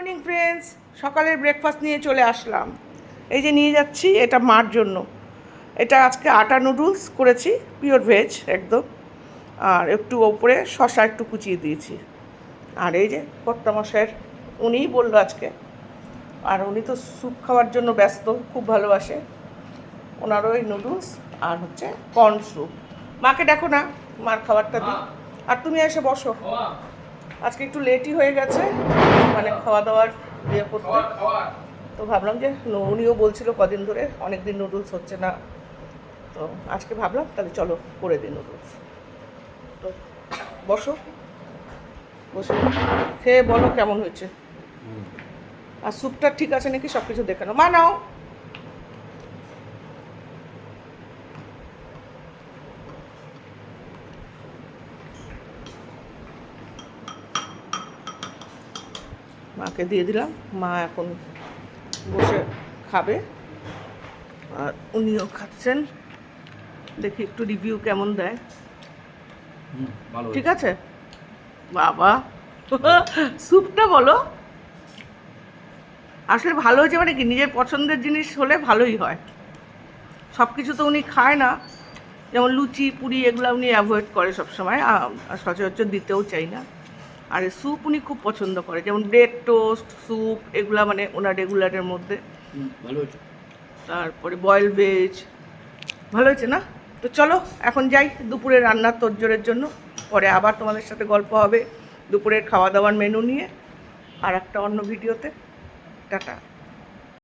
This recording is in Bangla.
মর্নিং ফ্রেন্ডস, সকালের ব্রেকফাস্ট নিয়ে চলে আসলাম। এই যে নিয়ে যাচ্ছি, এটা মার জন্য। এটা আজকে আটা নুডলস করেছি, পিওর ভেজ একদম। আর একটু ওপরে শসা একটু কুচিয়ে দিয়েছি। আর এই যে কর্তামশাইয়ের, উনিই বললো আজকে। আর উনি তো স্যুপ খাওয়ার জন্য ব্যস্ত, খুব ভালোবাসে। ওনারও ওই নুডলস আর হচ্ছে কর্ন স্যুপ। মাকে দেখো না, মার খাবারটা দিই। আর তুমি এসে বসো। আজকে একটু লেটই হয়ে গেছে, মানে খাওয়া দাওয়ার ইয়ে করতে। তো ভাবলাম যে উনিও বলছিল কদিন ধরে অনেক দিন নুডলস হচ্ছে না, তো আজকে ভাবলাম তাহলে চলো করে দিই নুডলস। তো বসো, বসে খেয়ে বলো কেমন হয়েছে। আর স্যুপটা ঠিক আছে নাকি সব কিছু দেখে নাও। মা নাও। মাকে দিয়ে দিলাম, মা এখন বসে খাবে আর উনিও খাচ্ছেন। দেখি একটু রিভিউ কেমন দেয়। ঠিক আছে বাবা। স্যুপটা বলো, আসলে ভালো হয়েছে মানে কি, নিজের পছন্দের জিনিস হলে ভালোই হয়। সব কিছু তো উনি খায় না, যেমন লুচি পুরি এগুলো উনি অ্যাভয়েড করে সবসময়, আর সচরাচর দিতেও চাই না। আর স্যুপ উনি খুব পছন্দ করে, যেমন ব্রেড টোস্ট স্যুপ এগুলা মানে ওনার রেগুলারের মধ্যে। ভালো হয়েছে। তারপরে বয়েল ভেজ ভালো হয়েছে না? তো চলো এখন যাই দুপুরে রান্নার তোড়জোড়ের জন্য। পরে আবার তোমাদের সাথে গল্প হবে দুপুরের খাওয়া দাওয়ার মেনু নিয়ে আর একটা অন্য ভিডিওতে। টাটা।